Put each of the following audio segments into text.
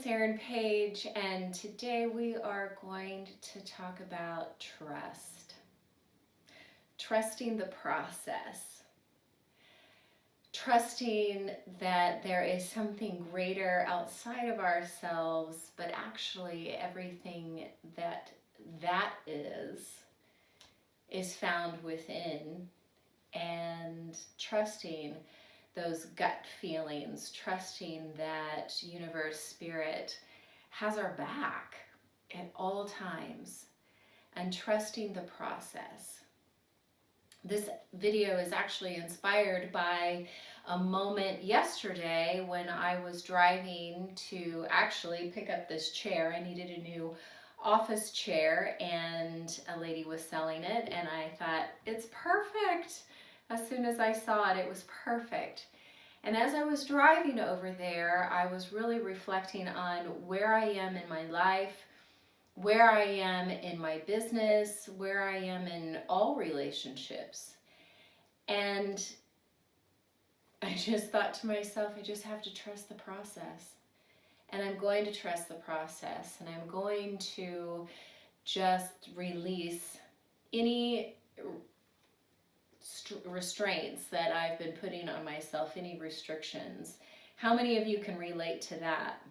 it's Erin Paige, and today we are going to talk about trust. Trusting the process. Trusting that there is something greater outside of ourselves, but actually everything that is found within, and trusting those gut feelings, trusting that universe, spirit has our back at all times, and trusting the process. This video is actually inspired by a moment yesterday when I was driving to actually pick up this chair. I needed a new office chair and a lady was selling it, and I thought, it's perfect. As soon as I saw it, it was perfect. And as I was driving over there, I was really reflecting on where I am in my life, where I am in my business, where I am in all relationships. And I just thought to myself, I just have to trust the process. And I'm going to trust the process, and I'm going to just release any restraints that I've been putting on myself, any restrictions. How many of you can relate to that?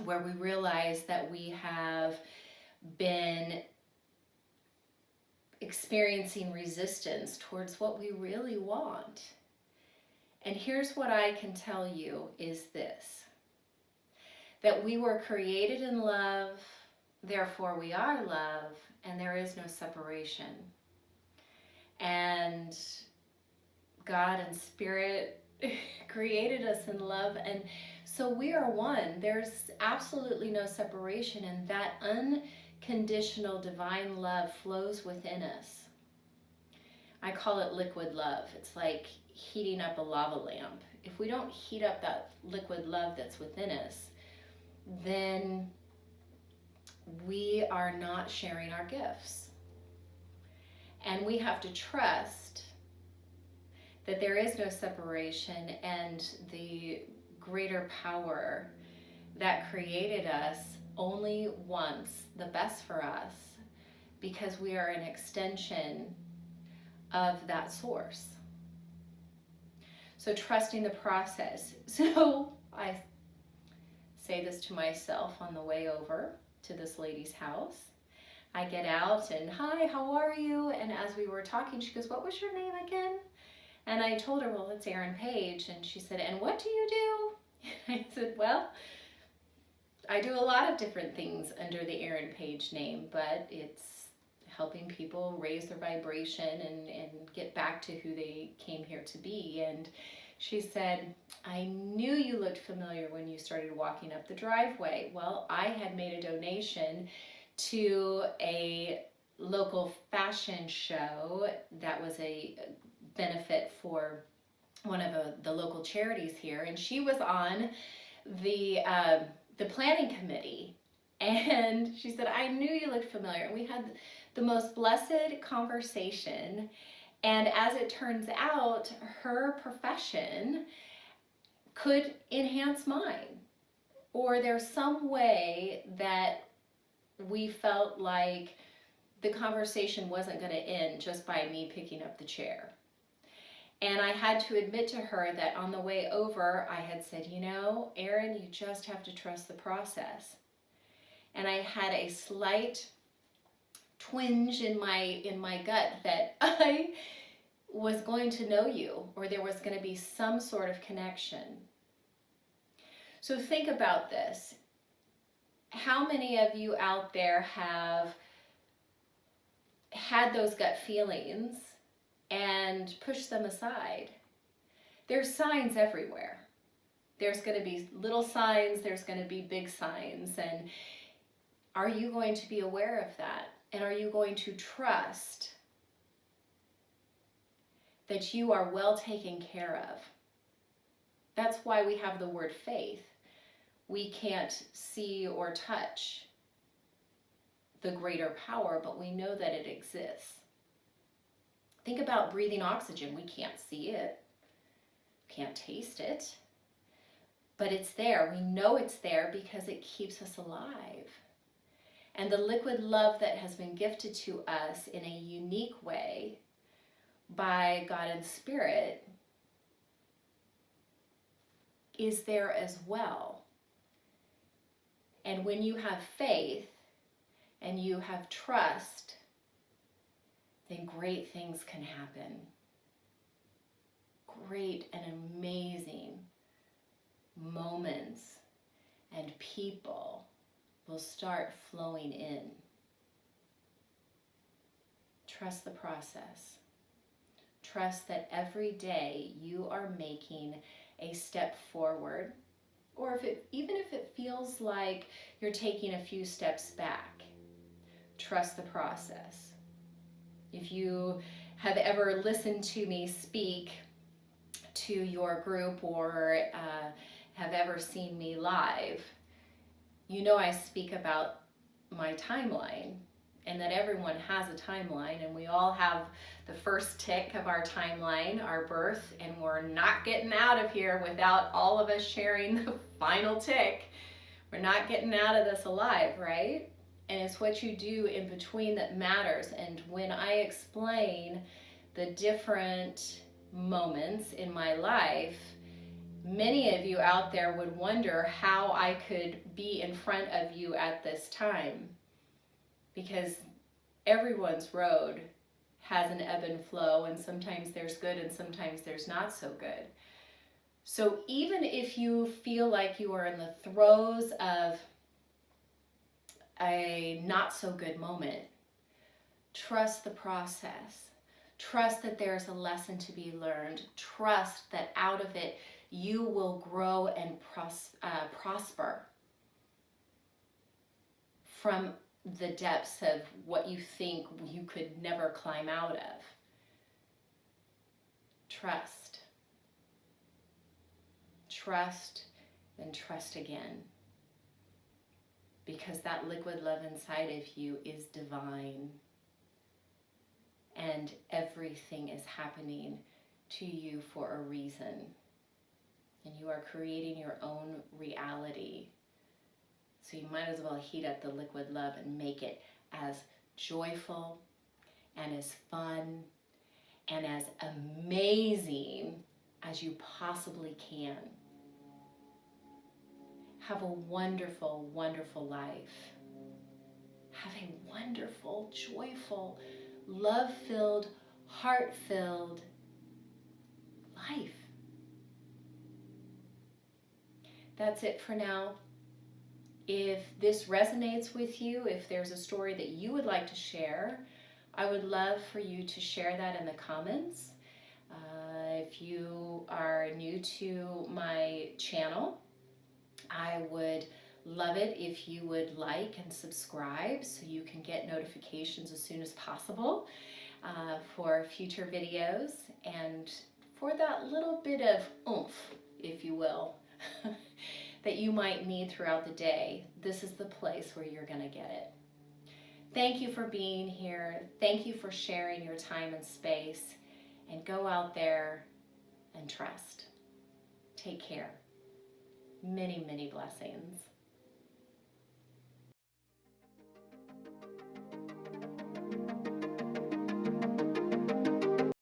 Where we realize that we have been experiencing resistance towards what we really want. And here's what I can tell you is this: that we were created in love, therefore we are love, and there is no separation. And God and Spirit created us in love, and so we are one. There's absolutely no separation, and that unconditional divine love flows within us. I call it liquid love. It's like heating up a lava lamp. If we don't heat up that liquid love that's within us, then we are not sharing our gifts. And we have to trust that there is no separation, and the greater power that created us only wants the best for us, because we are an extension of that source. So trusting the process. So I say this to myself on the way over to this lady's house. I get out and, hi, how are you? And as we were talking, she goes, what was your name again? And I told her, well, it's Erin Paige. And she said, and what do you do? I said, well, I do a lot of different things under the Erin Paige name, but it's helping people raise their vibration and get back to who they came here to be. And she said, I knew you looked familiar when you started walking up the driveway. Well, I had made a donation to a local fashion show that was a benefit for one of the local charities here, and she was on the planning committee, and she said, I knew you looked familiar. And we had the most blessed conversation, and as it turns out, her profession could enhance mine, or there's some way that we felt like the conversation wasn't going to end just by me picking up the chair. And I had to admit to her that on the way over, I had said, you know, Erin, you just have to trust the process. And I had a slight twinge in my gut that I was going to know you, or there was going to be some sort of connection. So think about this. How many of you out there have had those gut feelings and pushed them aside? There's signs everywhere. There's going to be little signs, there's going to be big signs, and are you going to be aware of that? And are you going to trust that you are well taken care of? That's why we have the word faith. We can't see or touch the greater power, but we know that it exists. Think about breathing oxygen. We can't see it, can't taste it, But it's there. We know it's there because it keeps us alive. And the liquid love that has been gifted to us in a unique way by God and Spirit is there as well. And when you have faith and you have trust, then great things can happen. Great and amazing moments and people will start flowing in. Trust the process. Trust that every day you are making a step forward, or even if it feels like you're taking a few steps back, trust the process. If you have ever listened to me speak to your group or have ever seen me live, you know I speak about my timeline, and that everyone has a timeline, and we all have the first tick of our timeline, our birth, and we're not getting out of here without all of us sharing the final tick. We're not getting out of this alive, right? And it's what you do in between that matters. And when I explain the different moments in my life, many of you out there would wonder how I could be in front of you at this time, because everyone's road has an ebb and flow, and sometimes there's good and sometimes there's not so good. So even if you feel like you are in the throes of a not so good moment, trust the process. Trust that there's a lesson to be learned. Trust that out of it you will grow and prosper from the depths of what you think you could never climb out of. Trust. Trust and trust again. Because that liquid love inside of you is divine. And everything is happening to you for a reason. And you are creating your own reality. So you might as well heat up the liquid love and make it as joyful and as fun and as amazing as you possibly can. Have a wonderful, wonderful life. Have a wonderful, joyful, love-filled, heart-filled life. That's it for now. If this resonates with you, if there's a story that you would like to share, I would love for you to share that in the comments. If you are new to my channel, I would love it if you would like and subscribe so you can get notifications as soon as possible for future videos, and for that little bit of oomph, if you will, that you might need throughout the day. This is the place where you're going to get it. Thank you for being here. Thank you for sharing your time and space. And go out there and trust. Take care. Many, many blessings.